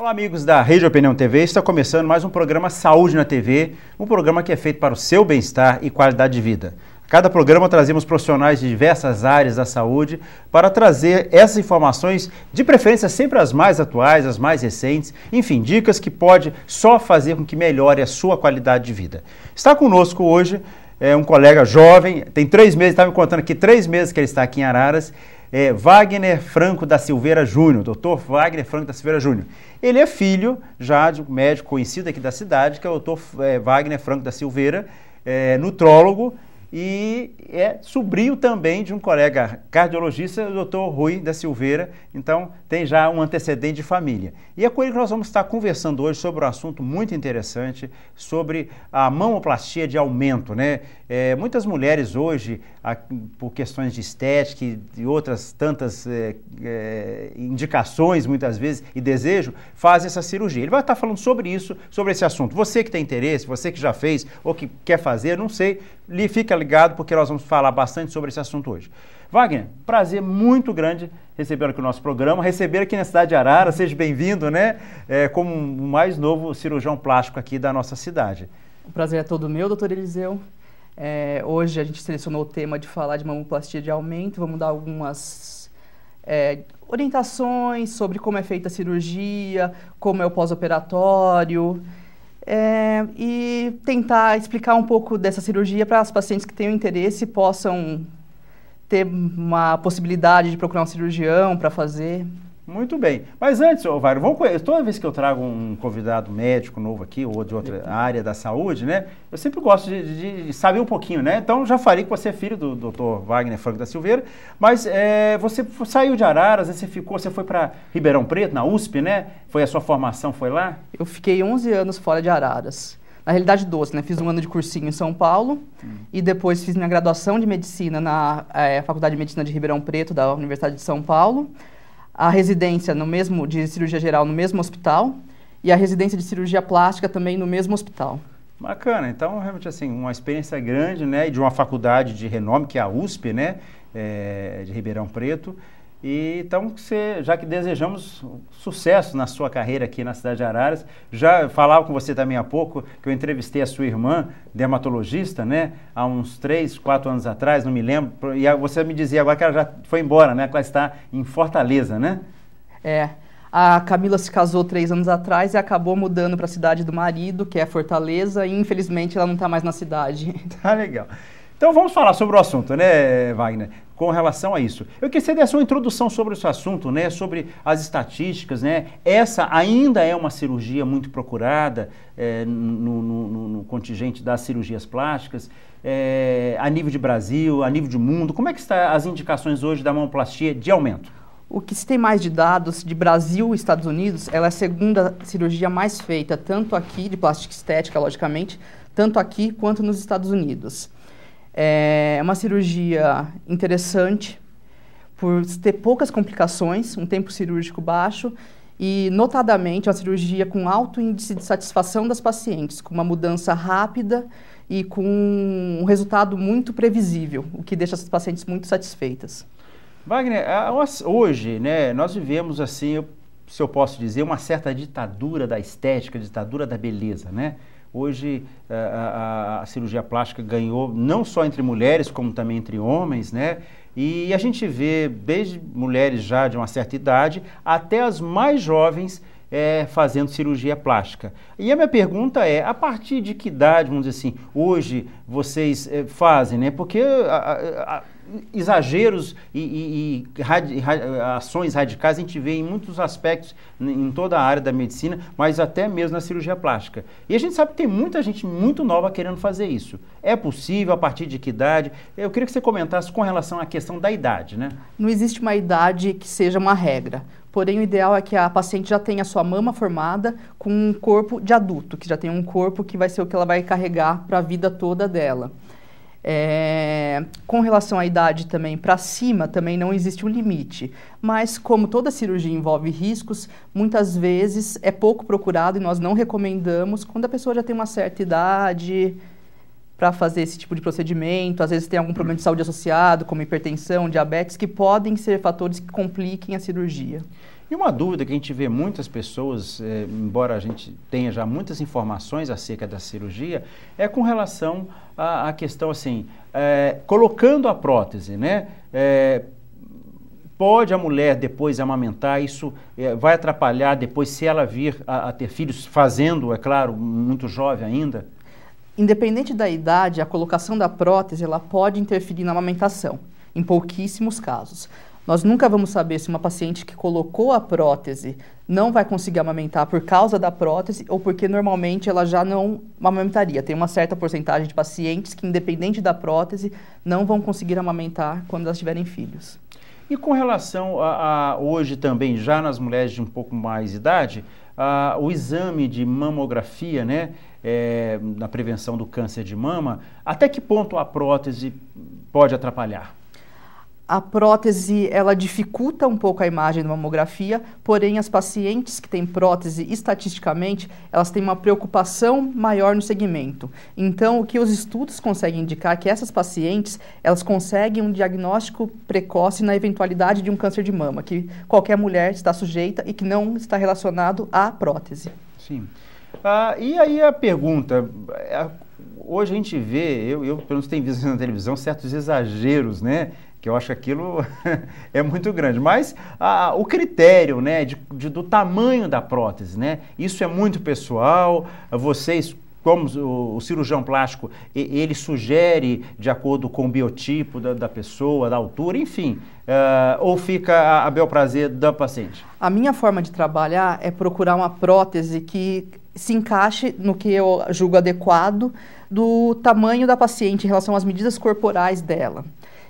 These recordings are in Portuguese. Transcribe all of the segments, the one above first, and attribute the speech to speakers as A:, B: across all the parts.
A: Olá, amigos da Rede Opinião TV, está começando mais um programa Saúde na TV, um programa que é feito para o seu bem-estar e qualidade de vida. A cada programa trazemos profissionais de diversas áreas da saúde para trazer essas informações, de preferência sempre as mais atuais, as mais recentes, enfim, dicas que pode só fazer com que melhore a sua qualidade de vida. Está conosco hoje um colega jovem, tem 3 meses, estava me contando aqui 3 meses que ele está aqui em Araras, Wagner Franco da Silveira Júnior, Dr. Wagner Franco da Silveira Júnior. Ele é filho já de um médico conhecido aqui da cidade, que é o Dr. Wagner Franco da Silveira, nutrólogo, e é sobrinho também de um colega cardiologista, o Dr. Rui da Silveira, então tem já um antecedente de família. E é com ele que nós vamos estar conversando hoje sobre um assunto muito interessante, sobre a mamoplastia de aumento, né? Muitas mulheres hoje, por questões de estética e outras tantas indicações, muitas vezes, e desejo, fazem essa cirurgia. Ele vai estar falando sobre isso, sobre esse assunto. Você que tem interesse, você que já fez ou que quer fazer, não sei, fica ligado porque nós vamos falar bastante sobre esse assunto hoje. Wagner, prazer muito grande receber aqui o nosso programa, receber aqui na cidade de Araras, seja bem-vindo, né? Como o mais novo cirurgião plástico aqui da nossa cidade.
B: O prazer é todo meu, doutor Eliseu. Hoje a gente selecionou o tema de falar de mamoplastia de aumento, vamos dar algumas orientações sobre como é feita a cirurgia, como é o pós-operatório, e tentar explicar um pouco dessa cirurgia para as pacientes que tenham interesse possam ter uma possibilidade de procurar um cirurgião para fazer. Muito bem. Mas antes, Wagner, toda vez que eu trago um convidado médico novo aqui, ou de outra área da saúde, né, eu sempre gosto de saber um pouquinho, né? Então, já falei que você é filho do Dr. Wagner Franco da Silveira, mas você saiu de Araras, você foi para Ribeirão Preto, na USP, né? Foi a sua formação, foi lá? Eu fiquei 11 anos fora de Araras. Na realidade, 12, né? Fiz um ano de cursinho em São Paulo e depois fiz minha graduação de medicina na Faculdade de Medicina de Ribeirão Preto, da Universidade de São Paulo. A residência de cirurgia geral no mesmo hospital e a residência de cirurgia plástica também no mesmo hospital. Bacana, então realmente assim, uma experiência grande, né, e de uma faculdade de renome, que é a USP, né, de Ribeirão Preto. E então, já que desejamos sucesso na sua carreira aqui na cidade de Araras, já falava com você também há pouco, que eu entrevistei a sua irmã, dermatologista, né, há uns 3, 4 anos atrás, não me lembro, e você me dizia agora que ela já foi embora, né, que ela está em Fortaleza, né? A Camila se casou 3 anos atrás e acabou mudando para a cidade do marido, que é Fortaleza, e infelizmente ela não está mais na cidade. Tá legal. Então vamos falar sobre o assunto, né, Wagner, com relação a isso. Eu queria que você desse uma introdução sobre esse assunto, né, sobre as estatísticas, né, essa ainda é uma cirurgia muito procurada no contingente das cirurgias plásticas, a nível de Brasil, a nível de mundo. Como é que estão as indicações hoje da mamoplastia de aumento? O que se tem mais de dados de Brasil e Estados Unidos, ela é a segunda cirurgia mais feita, tanto aqui, de plástica estética, logicamente, tanto aqui quanto nos Estados Unidos. É uma cirurgia interessante por ter poucas complicações, um tempo cirúrgico baixo e, notadamente, uma cirurgia com alto índice de satisfação das pacientes, com uma mudança rápida e com um resultado muito previsível, o que deixa as pacientes muito satisfeitas. Wagner, hoje, né, nós vivemos, assim, se eu posso dizer, uma certa ditadura da estética, ditadura da beleza, né? Hoje a cirurgia plástica ganhou não só entre mulheres, como também entre homens, né? E a gente vê desde mulheres já de uma certa idade até as mais jovens fazendo cirurgia plástica. E a minha pergunta é, a partir de que idade, vamos dizer assim, hoje vocês fazem, né? Porque exageros e ações radicais a gente vê em muitos aspectos, em toda a área da medicina, mas até mesmo na cirurgia plástica. E a gente sabe que tem muita gente muito nova querendo fazer isso. É possível? A partir de que idade? Eu queria que você comentasse com relação à questão da idade, né? Não existe uma idade que seja uma regra. Porém, o ideal é que a paciente já tenha a sua mama formada com um corpo de adulto, que já tenha um corpo que vai ser o que ela vai carregar para a vida toda dela. Com relação à idade também, para cima também não existe um limite, mas como toda cirurgia envolve riscos, muitas vezes é pouco procurado e nós não recomendamos quando a pessoa já tem uma certa idade para fazer esse tipo de procedimento. Às vezes tem algum problema de saúde associado, como hipertensão, diabetes, que podem ser fatores que compliquem a cirurgia.
A: E uma dúvida que a gente vê muitas pessoas, embora a gente tenha já muitas informações acerca da cirurgia, é com relação à questão assim, colocando a prótese, né? Pode a mulher depois amamentar, isso vai atrapalhar depois se ela vir a ter filhos, fazendo, é claro, muito jovem ainda?
B: Independente da idade, a colocação da prótese ela pode interferir na amamentação, em pouquíssimos casos. Nós nunca vamos saber se uma paciente que colocou a prótese não vai conseguir amamentar por causa da prótese ou porque normalmente ela já não amamentaria. Tem uma certa porcentagem de pacientes que, independente da prótese, não vão conseguir amamentar quando elas tiverem filhos.
A: E com relação a hoje também, já nas mulheres de um pouco mais idade, o exame de mamografia, né, na prevenção do câncer de mama, até que ponto a prótese pode atrapalhar?
B: A prótese, ela dificulta um pouco a imagem da mamografia, porém as pacientes que têm prótese, estatisticamente, elas têm uma preocupação maior no segmento. Então, o que os estudos conseguem indicar é que essas pacientes, elas conseguem um diagnóstico precoce na eventualidade de um câncer de mama, que qualquer mulher está sujeita e que não está relacionado à prótese.
A: Sim. E aí a pergunta, hoje a gente vê, eu pelo menos tenho visto na televisão, certos exageros, né? Que eu acho que aquilo é muito grande, mas o critério, né, do tamanho da prótese, né, isso é muito pessoal. Vocês, como o cirurgião plástico, ele sugere de acordo com o biotipo da pessoa, da altura, enfim, ou fica a bel prazer da paciente?
B: A minha forma de trabalhar é procurar uma prótese que se encaixe no que eu julgo adequado do tamanho da paciente em relação às medidas corporais dela.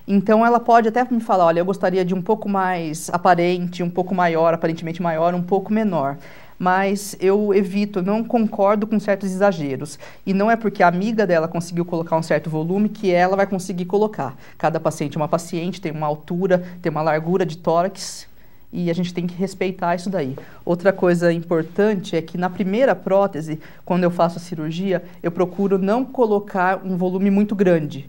B: Então, ela pode até me falar, olha, eu gostaria de um pouco mais aparente, um pouco maior, aparentemente maior, um pouco menor. Mas eu evito, não concordo com certos exageros. E não é porque a amiga dela conseguiu colocar um certo volume que ela vai conseguir colocar. Cada paciente é uma paciente, tem uma altura, tem uma largura de tórax e a gente tem que respeitar isso daí. Outra coisa importante é que na primeira prótese, quando eu faço a cirurgia, eu procuro não colocar um volume muito grande,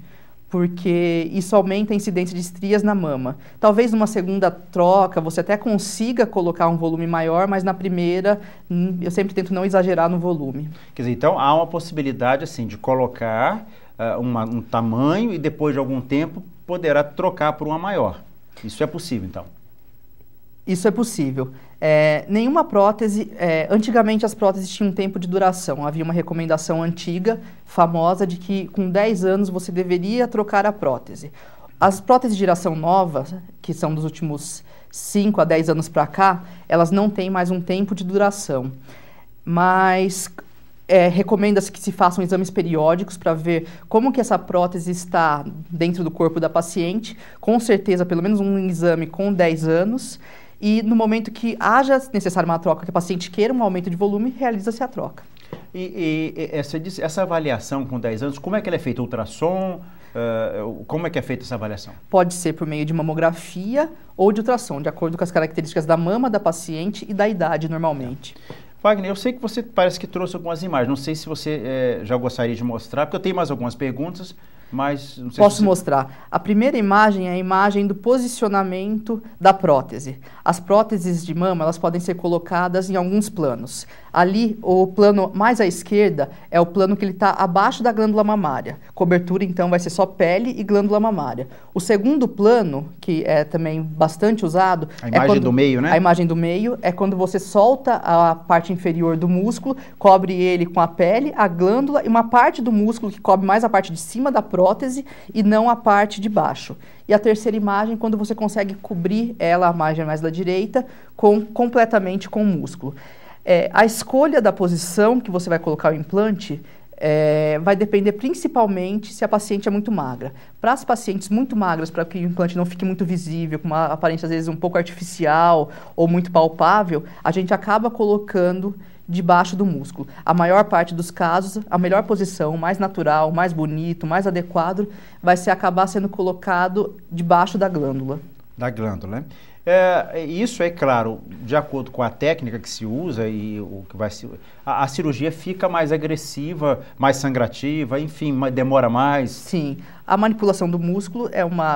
B: porque isso aumenta a incidência de estrias na mama. Talvez numa segunda troca você até consiga colocar um volume maior, mas na primeira eu sempre tento não exagerar no volume.
A: Quer dizer, então há uma possibilidade assim de colocar um tamanho e depois de algum tempo poderá trocar por uma maior. Isso é possível então?
B: Isso é possível. Nenhuma prótese, antigamente as próteses tinham um tempo de duração. Havia uma recomendação antiga, famosa, de que com 10 anos você deveria trocar a prótese. As próteses de geração nova, que são dos últimos 5 a 10 anos para cá, elas não têm mais um tempo de duração. Mas recomenda-se que se façam exames periódicos para ver como que essa prótese está dentro do corpo da paciente. Com certeza, pelo menos um exame com 10 anos. E no momento que haja necessário uma troca, que a paciente queira um aumento de volume, realiza-se a troca.
A: E essa avaliação com 10 anos, como é que ela é feita? Ultrassom? Como é que é feita essa avaliação?
B: Pode ser por meio de mamografia ou de ultrassom, de acordo com as características da mama da paciente e da idade, normalmente.
A: Wagner, eu sei que você parece que trouxe algumas imagens, não sei se você já gostaria de mostrar, porque eu tenho mais algumas perguntas, mas não sei
B: Posso
A: se você...
B: mostrar. A primeira imagem é a imagem do posicionamento da prótese. As próteses de mama, elas podem ser colocadas em alguns planos. Ali, o plano mais à esquerda é o plano que ele está abaixo da glândula mamária. Cobertura, então, vai ser só pele e glândula mamária. O segundo plano, que é também bastante usado...
A: A imagem do meio, né?
B: A imagem do meio é quando você solta a parte inferior do músculo, cobre ele com a pele, a glândula e uma parte do músculo que cobre mais a parte de cima da prótese e não a parte de baixo. E a terceira imagem, quando você consegue cobrir ela, a margem mais da direita, completamente com o músculo. A escolha da posição que você vai colocar o implante vai depender principalmente se a paciente é muito magra. Para as pacientes muito magras, para que o implante não fique muito visível, com uma aparência às vezes um pouco artificial ou muito palpável, a gente acaba colocando debaixo do músculo. A maior parte dos casos, a melhor posição, o mais natural, o mais bonito, o mais adequado, vai acabar sendo colocado debaixo da glândula.
A: Da glândula, né? Isso é claro, de acordo com a técnica que se usa e o que vai se... A cirurgia fica mais agressiva, mais sangrativa, enfim, demora mais.
B: Sim, a manipulação do músculo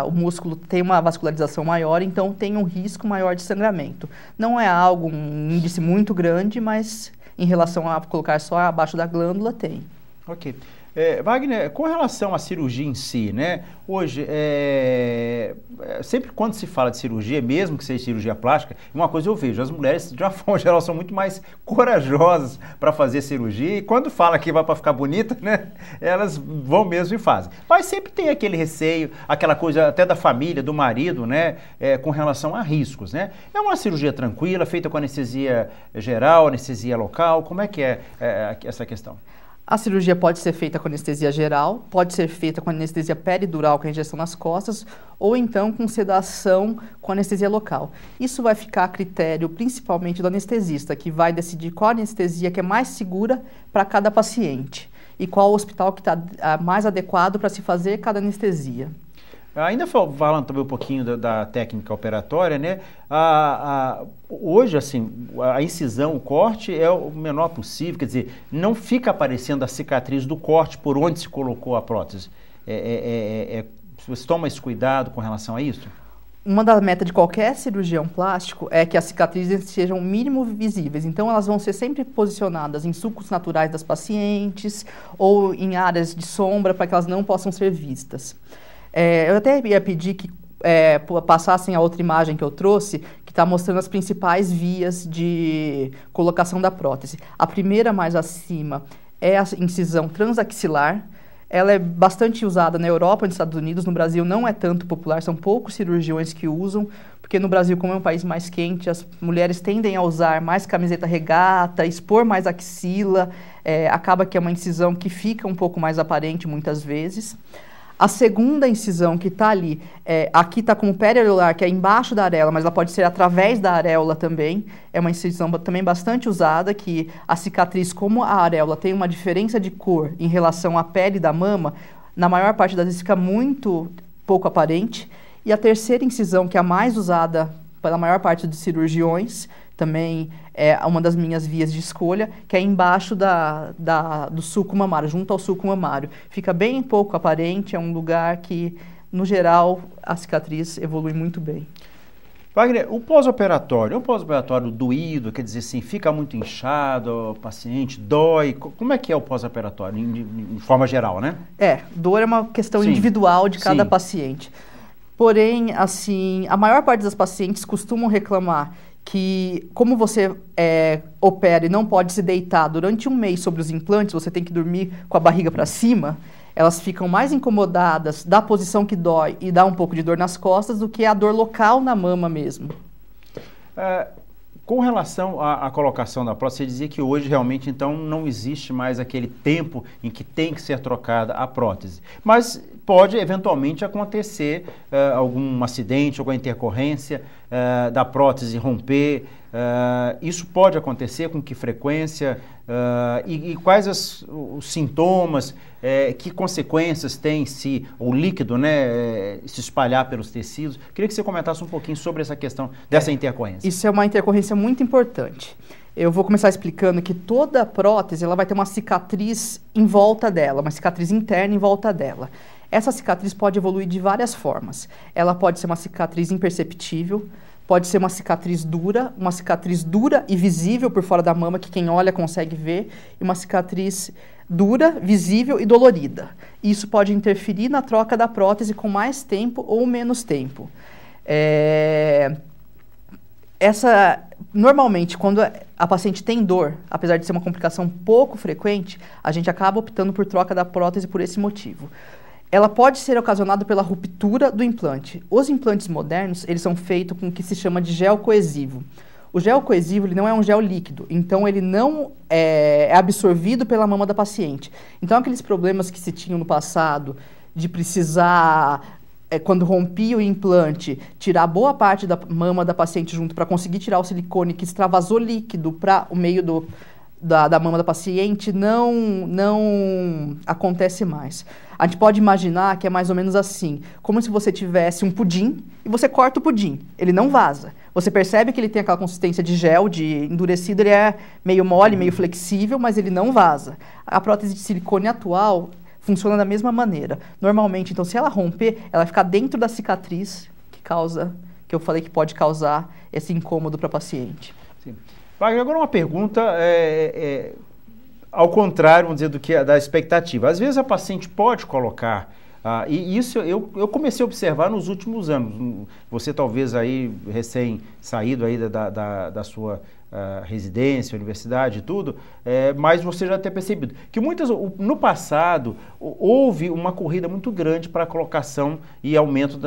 B: o músculo tem uma vascularização maior, então tem um risco maior de sangramento. Não é um índice muito grande, mas em relação a colocar só abaixo da glândula, tem.
A: Ok. Wagner, com relação à cirurgia em si, né? Hoje, sempre quando se fala de cirurgia, mesmo que seja cirurgia plástica, uma coisa eu vejo, as mulheres, de uma forma geral, são muito mais corajosas para fazer cirurgia, e quando fala que vai para ficar bonita, né? Elas vão mesmo e fazem. Mas sempre tem aquele receio, aquela coisa até da família, do marido, né? Com relação a riscos, né? É uma cirurgia tranquila, feita com anestesia geral, anestesia local, como é que é essa questão?
B: A cirurgia pode ser feita com anestesia geral, pode ser feita com anestesia peridural, com a injeção nas costas, ou então com sedação com anestesia local. Isso vai ficar a critério principalmente do anestesista, que vai decidir qual anestesia que é mais segura para cada paciente e qual hospital que está mais adequado para se fazer cada anestesia.
A: Ainda falando também um pouquinho da técnica operatória, né? Hoje, assim, a incisão, o corte é o menor possível, quer dizer, não fica aparecendo a cicatriz do corte por onde se colocou a prótese. Você toma esse cuidado com relação a isso?
B: Uma das metas de qualquer cirurgião plástico é que as cicatrizes sejam o mínimo visíveis. Então, elas vão ser sempre posicionadas em sulcos naturais das pacientes ou em áreas de sombra para que elas não possam ser vistas. Eu até ia pedir que passassem a outra imagem que eu trouxe, que está mostrando as principais vias de colocação da prótese. A primeira, mais acima, é a incisão transaxilar. Ela é bastante usada na Europa e nos Estados Unidos. No Brasil não é tanto popular, são poucos cirurgiões que usam, porque no Brasil, como é um país mais quente, as mulheres tendem a usar mais camiseta regata, expor mais axila, acaba que é uma incisão que fica um pouco mais aparente muitas vezes. A segunda incisão que está ali, aqui está com o periareolar, que é embaixo da areola, mas ela pode ser através da areola também. É uma incisão também bastante usada, que a cicatriz, como a areola tem uma diferença de cor em relação à pele da mama, na maior parte das vezes fica muito pouco aparente. E a terceira incisão, que é a mais usada pela maior parte dos cirurgiões, também é uma das minhas vias de escolha, que é embaixo do sulco mamário, junto ao sulco mamário. Fica bem pouco aparente, é um lugar que, no geral, a cicatriz evolui muito bem.
A: Wagner, o pós-operatório, é um pós-operatório doído, quer dizer assim, fica muito inchado, o paciente dói, como é que é o pós-operatório, de forma geral, né?
B: Dor é uma questão individual de cada paciente. Porém, assim, a maior parte das pacientes costumam reclamar que, como você opera e não pode se deitar durante um mês sobre os implantes, você tem que dormir com a barriga para cima, elas ficam mais incomodadas da posição que dói e dá um pouco de dor nas costas do que a dor local na mama mesmo.
A: Com relação à colocação da prótese, você dizia que hoje realmente então não existe mais aquele tempo em que tem que ser trocada a prótese. Mas pode eventualmente acontecer algum acidente, alguma intercorrência da prótese romper. Isso pode acontecer, com que frequência? E quais os sintomas, que consequências tem se o líquido se espalhar pelos tecidos? Queria que você comentasse um pouquinho sobre essa questão dessa intercorrência.
B: Isso é uma intercorrência muito importante. Eu vou começar explicando que toda prótese ela vai ter uma cicatriz em volta dela, uma cicatriz interna em volta dela. Essa cicatriz pode evoluir de várias formas. Ela pode ser uma cicatriz imperceptível, pode ser uma cicatriz dura e visível por fora da mama, que quem olha consegue ver, e uma cicatriz dura, visível e dolorida. Isso pode interferir na troca da prótese com mais tempo ou menos tempo. Normalmente, quando a paciente tem dor, apesar de ser uma complicação pouco frequente, a gente acaba optando por troca da prótese por esse motivo. Ela pode ser ocasionada pela ruptura do implante. Os implantes modernos, eles são feitos com o que se chama de gel coesivo. O gel coesivo ele não é um gel líquido, então ele não é absorvido pela mama da paciente. Então, aqueles problemas que se tinham no passado de precisar, quando rompia o implante, tirar boa parte da mama da paciente junto para conseguir tirar o silicone que extravasou líquido para o meio da mama da paciente não acontece mais. A gente pode imaginar que é mais ou menos assim, como se você tivesse um pudim e você corta o pudim, ele não vaza. Você percebe que ele tem aquela consistência de gel, de endurecido, ele é meio mole, meio flexível, mas ele não vaza. A prótese de silicone atual funciona da mesma maneira. Normalmente, então, se ela romper, ela vai ficar dentro da cicatriz que eu falei que pode causar esse incômodo para a paciente.
A: Sim. Agora uma pergunta ao contrário, vamos dizer, da expectativa. Às vezes a paciente pode colocar, e isso eu comecei a observar nos últimos anos. Você talvez aí, recém-saído aí da sua residência, universidade e tudo, mas você já tem percebido que no passado, houve uma corrida muito grande para a colocação e aumento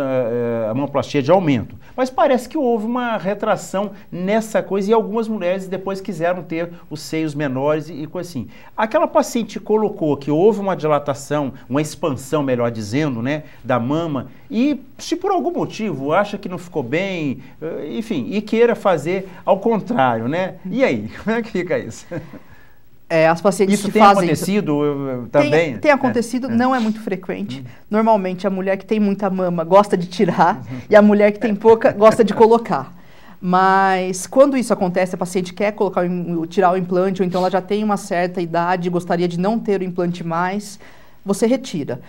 A: a mamoplastia de aumento. Mas parece que houve uma retração nessa coisa e algumas mulheres depois quiseram ter os seios menores e coisa assim. Aquela paciente colocou que houve uma dilatação, uma expansão, melhor dizendo, né, da mama, e se por algum motivo acha que não ficou bem, enfim, e queira fazer ao contrário, né? E aí, como é que fica isso?
B: As pacientes
A: isso
B: que
A: tem
B: fazem
A: acontecido também?
B: Tem acontecido, não é muito frequente. Normalmente a mulher que tem muita mama gosta de tirar e a mulher que tem pouca gosta de colocar. Mas quando isso acontece, a paciente quer tirar o implante, ou então ela já tem uma certa idade e gostaria de não ter o implante mais, você retira.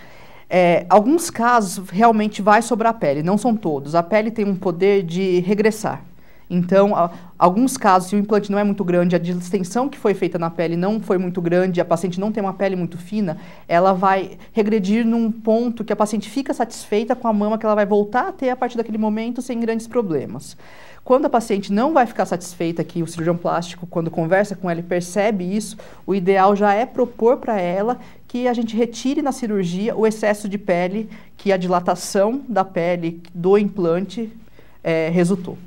B: Alguns casos realmente vai sobrar a pele, não são todos. A pele tem um poder de regressar. Então, alguns casos, se o implante não é muito grande, a distensão que foi feita na pele não foi muito grande, a paciente não tem uma pele muito fina, ela vai regredir num ponto que a paciente fica satisfeita com a mama que ela vai voltar a ter a partir daquele momento sem grandes problemas. Quando a paciente não vai ficar satisfeita, que o cirurgião plástico, quando conversa com ela e percebe isso, o ideal já é propor para ela que a gente retire na cirurgia o excesso de pele que a dilatação da pele do implante resultou.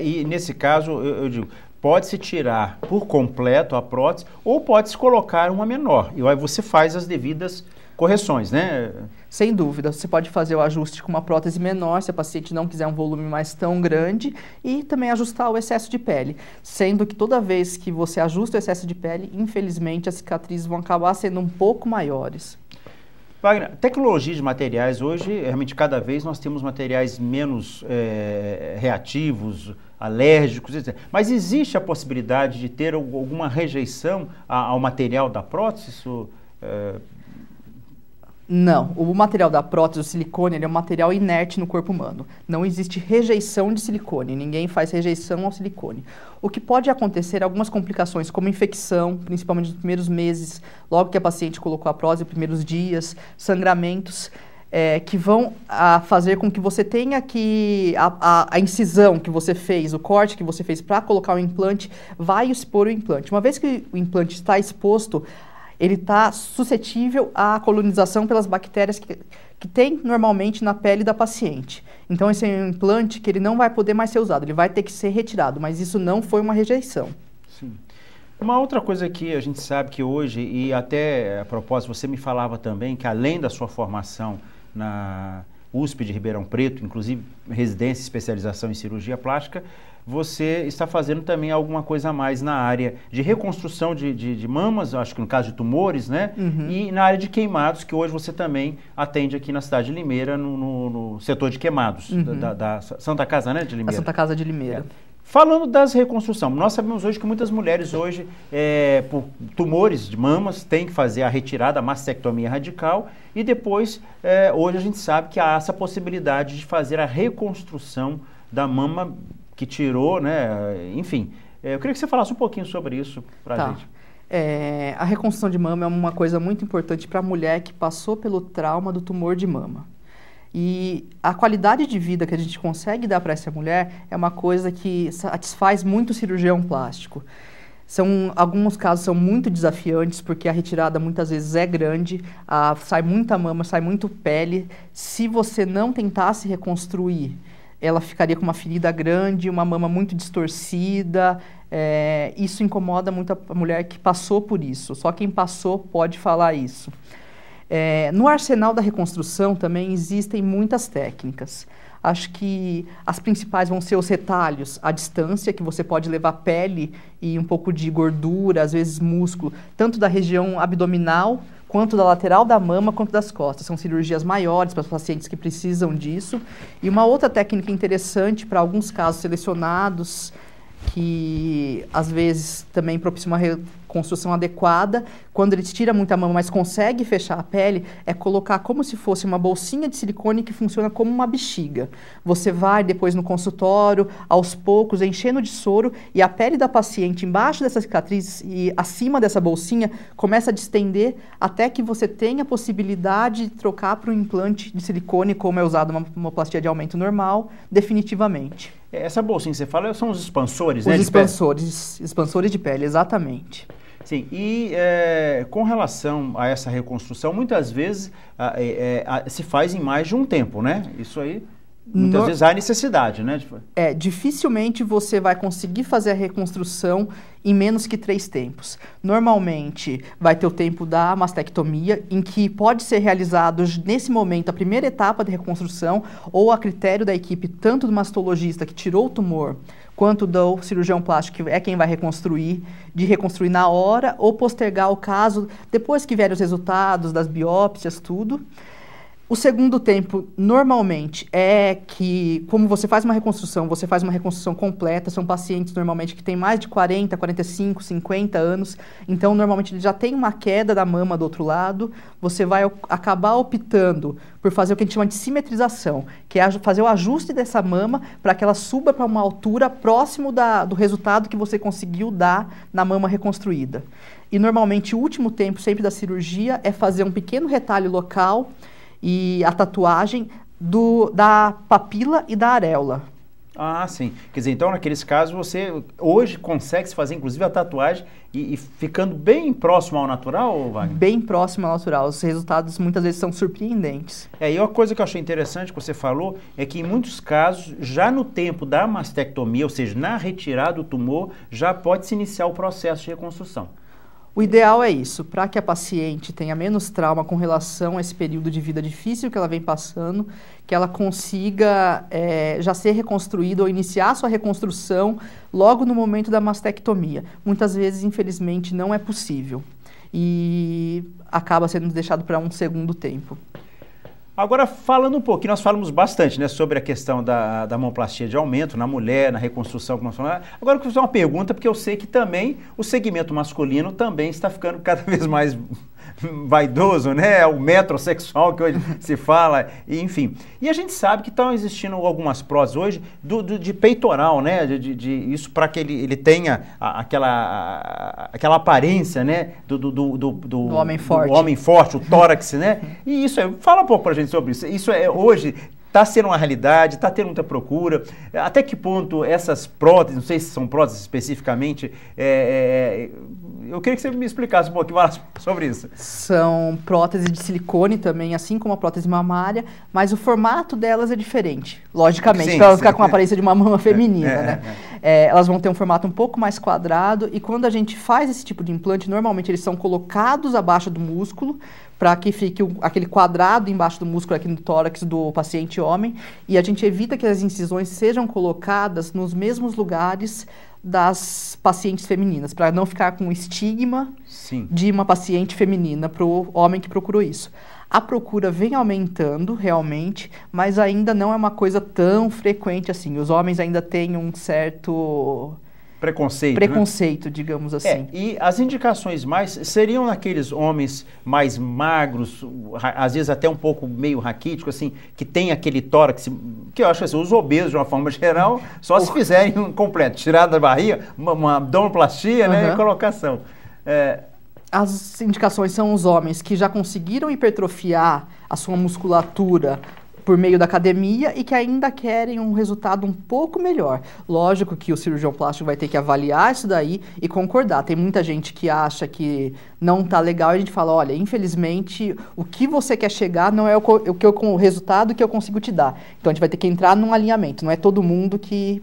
A: E nesse caso, eu digo, pode-se tirar por completo a prótese ou pode-se colocar uma menor. E aí você faz as devidas correções, né?
B: Sem dúvida, você pode fazer o ajuste com uma prótese menor, se a paciente não quiser um volume mais tão grande, e também ajustar o excesso de pele. Sendo que toda vez que você ajusta o excesso de pele, infelizmente as cicatrizes vão acabar sendo um pouco maiores.
A: Wagner, tecnologia de materiais, hoje, realmente, cada vez nós temos materiais menos reativos, alérgicos, etc. Mas existe a possibilidade de ter alguma rejeição ao material da prótese?
B: Não, o material da prótese, o silicone, ele é um material inerte no corpo humano. Não existe rejeição de silicone, ninguém faz rejeição ao silicone. O que pode acontecer é algumas complicações, como infecção, principalmente nos primeiros meses, logo que a paciente colocou a prótese, nos primeiros dias, sangramentos, que vão fazer com que você tenha que a incisão que você fez, o corte que você fez para colocar o implante, vai expor o implante. Uma vez que o implante está exposto, ele está suscetível à colonização pelas bactérias que tem normalmente na pele da paciente. Então, esse é um implante que ele não vai poder mais ser usado, ele vai ter que ser retirado, mas isso não foi uma rejeição.
A: Sim. Uma outra coisa que a gente sabe que hoje, e até a propósito, você me falava também que além da sua formação na USP de Ribeirão Preto, inclusive residência e especialização em cirurgia plástica, você está fazendo também alguma coisa a mais na área de reconstrução de mamas, acho que no caso de tumores, né? E na área de queimados, que hoje você também atende aqui na cidade de Limeira, no setor de queimados, da Santa Casa, né, de Limeira?
B: A Santa Casa de Limeira.
A: Falando das reconstruções, nós sabemos hoje que muitas mulheres hoje, por tumores de mamas, têm que fazer a retirada, a mastectomia radical, e depois, hoje a gente sabe que há essa possibilidade de fazer a reconstrução da mama que tirou, né? Enfim, eu queria que você falasse um pouquinho sobre isso para a gente.
B: A reconstrução de mama é uma coisa muito importante para a mulher que passou pelo trauma do tumor de mama. E a qualidade de vida que a gente consegue dar para essa mulher é uma coisa que satisfaz muito o cirurgião plástico. Alguns casos são muito desafiantes, porque a retirada muitas vezes é grande, sai muita mama, sai muito pele. Se você não tentasse reconstruir, ela ficaria com uma ferida grande, uma mama muito distorcida. Isso incomoda muito a mulher que passou por isso. Só quem passou pode falar isso. No arsenal da reconstrução também existem muitas técnicas. Acho que as principais vão ser os retalhos, a distância, que você pode levar pele e um pouco de gordura, às vezes músculo, tanto da região abdominal, quanto da lateral da mama, quanto das costas. São cirurgias maiores para os pacientes que precisam disso. E uma outra técnica interessante para alguns casos selecionados, que às vezes também propicia uma reconstrução adequada, quando ele tira muita mama, mas consegue fechar a pele, é colocar como se fosse uma bolsinha de silicone que funciona como uma bexiga. Você vai depois no consultório, aos poucos, enchendo de soro, e a pele da paciente embaixo dessa cicatriz e acima dessa bolsinha começa a distender até que você tenha a possibilidade de trocar para um implante de silicone, como é usado numa mamoplastia de aumento normal, definitivamente.
A: Essa bolsinha que você fala são os expansores,
B: Os
A: né?
B: expansores de pele, exatamente.
A: Sim, e com relação a essa reconstrução, muitas vezes se faz em mais de um tempo, né? Isso aí, muitas vezes há necessidade, né?
B: Dificilmente você vai conseguir fazer a reconstrução em menos que 3 tempos. Normalmente vai ter o tempo da mastectomia, em que pode ser realizado nesse momento a primeira etapa de reconstrução, ou a critério da equipe, tanto do mastologista que tirou o tumor, quanto do cirurgião plástico, que é quem vai reconstruir, de reconstruir na hora ou postergar o caso depois que vierem os resultados das biópsias, tudo. O segundo tempo, normalmente, é que, como você faz uma reconstrução completa. São pacientes, normalmente, que têm mais de 40, 45, 50 anos. Então, normalmente, ele já tem uma queda da mama do outro lado. Você vai acabar optando por fazer o que a gente chama de simetrização, que é fazer o ajuste dessa mama para que ela suba para uma altura próximo do resultado que você conseguiu dar na mama reconstruída. E, normalmente, o último tempo, sempre da cirurgia, é fazer um pequeno retalho local e a tatuagem da papila e da areola.
A: Ah, sim. Quer dizer, então, naqueles casos, você hoje consegue se fazer, inclusive, a tatuagem e ficando bem próximo ao natural, Wagner?
B: Bem próximo ao natural. Os resultados, muitas vezes, são surpreendentes.
A: E uma coisa que eu achei interessante que você falou é que, em muitos casos, já no tempo da mastectomia, ou seja, na retirada do tumor, já pode se iniciar o processo de reconstrução.
B: O ideal é isso, para que a paciente tenha menos trauma com relação a esse período de vida difícil que ela vem passando, que ela consiga já ser reconstruída ou iniciar sua reconstrução logo no momento da mastectomia. Muitas vezes, infelizmente, não é possível e acaba sendo deixado para um segundo tempo.
A: Agora, falando um pouquinho, nós falamos bastante, né, sobre a questão da mamoplastia de aumento na mulher, na reconstrução, como nós falamos. Agora eu quero fazer uma pergunta, porque eu sei que também o segmento masculino também está ficando cada vez mais vaidoso, né? O metrosexual que hoje se fala, enfim. E a gente sabe que estão existindo algumas próteses hoje de peitoral, né? Isso para que ele tenha aquela aparência, né? Do
B: homem forte.
A: Do homem forte, o tórax, né? E isso fala um pouco para a gente sobre isso. Isso hoje está sendo uma realidade, está tendo muita procura. Até que ponto essas próteses, não sei se são próteses especificamente, eu queria que você me explicasse um pouquinho mais sobre isso.
B: São próteses de silicone também, assim como a prótese mamária, mas o formato delas é diferente, logicamente, para elas ficar com a aparência de uma mama feminina, né? Elas vão ter um formato um pouco mais quadrado, e quando a gente faz esse tipo de implante, normalmente eles são colocados abaixo do músculo, para que fique aquele quadrado embaixo do músculo aqui no tórax do paciente homem, e a gente evita que as incisões sejam colocadas nos mesmos lugares das pacientes femininas, para não ficar com o estigma de uma paciente feminina para o homem que procurou isso. A procura vem aumentando realmente, mas ainda não é uma coisa tão frequente assim. Os homens ainda têm um certo preconceito, né? Digamos assim.
A: E as indicações mais seriam naqueles homens mais magros, às vezes até um pouco meio raquítico, assim, que tem aquele tórax, que eu acho assim, os obesos de uma forma geral, só se fizerem um completo, tirar da barriga, uma abdominoplastia, né, e colocação.
B: As indicações são os homens que já conseguiram hipertrofiar a sua musculatura por meio da academia e que ainda querem um resultado um pouco melhor. Lógico que o cirurgião plástico vai ter que avaliar isso daí e concordar. Tem muita gente que acha que não está legal e a gente fala, olha, infelizmente, o que você quer chegar não é o resultado que eu consigo te dar. Então a gente vai ter que entrar num alinhamento. Não é todo mundo que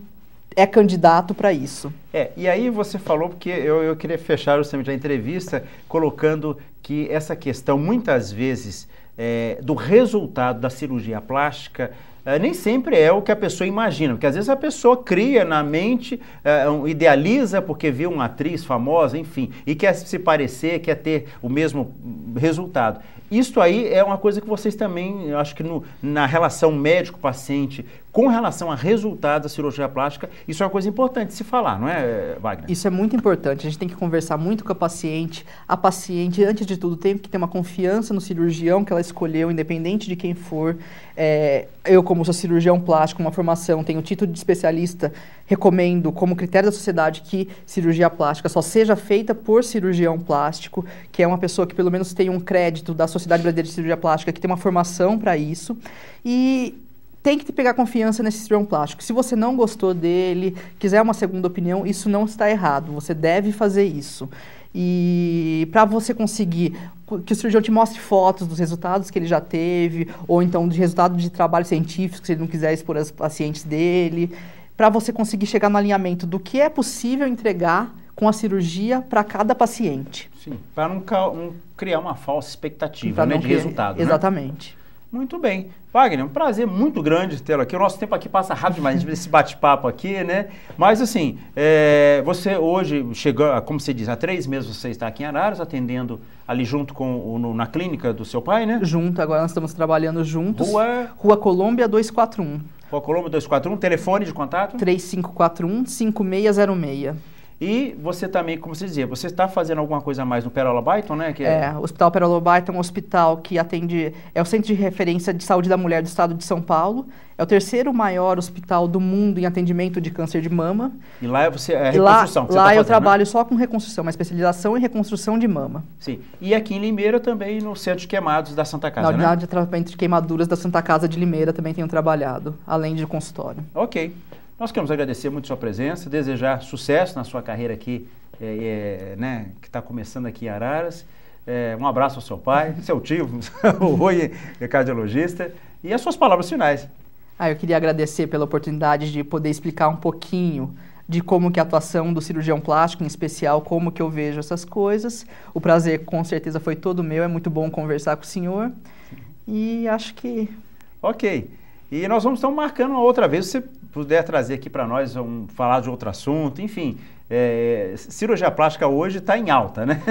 B: é candidato para isso.
A: E aí você falou, porque eu queria fechar justamente a entrevista colocando que essa questão, muitas vezes, do resultado da cirurgia plástica, nem sempre é o que a pessoa imagina, porque às vezes a pessoa cria na mente, idealiza porque viu uma atriz famosa, enfim, e quer se parecer, quer ter o mesmo resultado. Isso aí é uma coisa que vocês também, eu acho que na relação médico-paciente, com relação a resultados da cirurgia plástica, isso é uma coisa importante de se falar, não é, Wagner?
B: Isso é muito importante, a gente tem que conversar muito com a paciente. A paciente, antes de tudo, tem que ter uma confiança no cirurgião que ela escolheu, independente de quem for. Eu, como sou cirurgião plástico, uma formação, tenho título de especialista, recomendo como critério da sociedade que cirurgia plástica só seja feita por cirurgião plástico, que é uma pessoa que pelo menos tem um crédito da Sociedade Brasileira de Cirurgia Plástica, que tem uma formação para isso. E tem que pegar confiança nesse cirurgião plástico. Se você não gostou dele, quiser uma segunda opinião, isso não está errado. Você deve fazer isso. E para você conseguir que o cirurgião te mostre fotos dos resultados que ele já teve, ou então de resultados de trabalho científico, se ele não quiser expor as pacientes dele, para você conseguir chegar no alinhamento do que é possível entregar com a cirurgia para cada paciente.
A: Sim, para não criar uma falsa expectativa, né, de resultado.
B: Exatamente.
A: Né? Muito bem. Wagner, um prazer muito grande tê-lo aqui. O nosso tempo aqui passa rápido demais, a gente vê esse bate-papo aqui, né? Mas, assim, você hoje chegou, como você diz, há 3 meses você está aqui em Araras, atendendo ali junto na clínica do seu pai, né?
B: Junto, agora nós estamos trabalhando juntos.
A: Rua
B: Colômbia 241.
A: Rua Colômbia 241, telefone de contato?
B: 3541-5606.
A: E você também, como você dizia, você está fazendo alguma coisa a mais no Perola Byton, né?
B: O Hospital Perola Byton é um hospital que atende, é o Centro de Referência de Saúde da Mulher do Estado de São Paulo. É o 3º maior hospital do mundo em atendimento de câncer de mama.
A: E lá você é reconstrução que você
B: Lá
A: tá
B: eu
A: fazendo,
B: trabalho,
A: né?
B: Só com reconstrução, uma especialização em reconstrução de mama.
A: Sim. E aqui em Limeira também, no Centro de Queimados da Santa Casa,
B: Na
A: né?
B: unidade de tratamento de queimaduras da Santa Casa de Limeira também tenho trabalhado, além de consultório.
A: Ok. Nós queremos agradecer muito a sua presença, desejar sucesso na sua carreira aqui, né, que está começando aqui em Araras. Um abraço ao seu pai, seu tio, o Rui, cardiologista, e as suas palavras finais.
B: Eu queria agradecer pela oportunidade de poder explicar um pouquinho de como que a atuação do cirurgião plástico, em especial, como que eu vejo essas coisas. O prazer, com certeza, foi todo meu, é muito bom conversar com o senhor. E acho que...
A: Ok. E nós vamos estar marcando uma outra vez, se você puder trazer aqui para nós, falar de outro assunto, enfim. Cirurgia plástica hoje está em alta, né?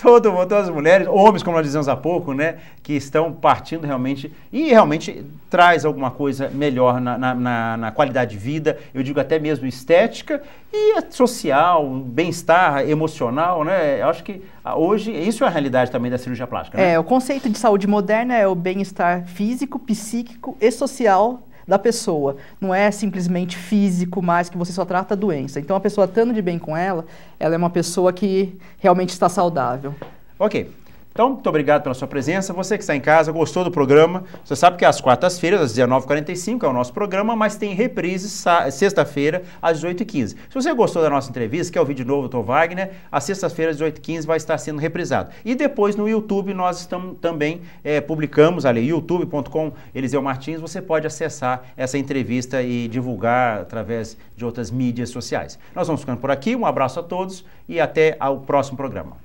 A: Todas as mulheres, homens, como nós dizemos há pouco, né? Que estão partindo realmente, e realmente traz alguma coisa melhor na qualidade de vida, eu digo até mesmo estética e social, bem-estar emocional, né? Eu acho que hoje isso é a realidade também da cirurgia plástica, né?
B: O conceito de saúde moderna é o bem-estar físico, psíquico e social da pessoa. Não é simplesmente físico, mas que você só trata a doença. Então, a pessoa estando de bem com ela é uma pessoa que realmente está saudável.
A: Ok. Então, muito obrigado pela sua presença. Você que está em casa, gostou do programa, você sabe que às quartas-feiras, às 19h45, é o nosso programa, mas tem reprise sexta-feira, às 18h15. Se você gostou da nossa entrevista, quer ouvir de novo o Dr. Wagner, às sextas-feiras, às 18h15, vai estar sendo reprisado. E depois no YouTube nós também publicamos ali, youtube.com/Eliseu Martins, você pode acessar essa entrevista e divulgar através de outras mídias sociais. Nós vamos ficando por aqui, um abraço a todos e até ao próximo programa.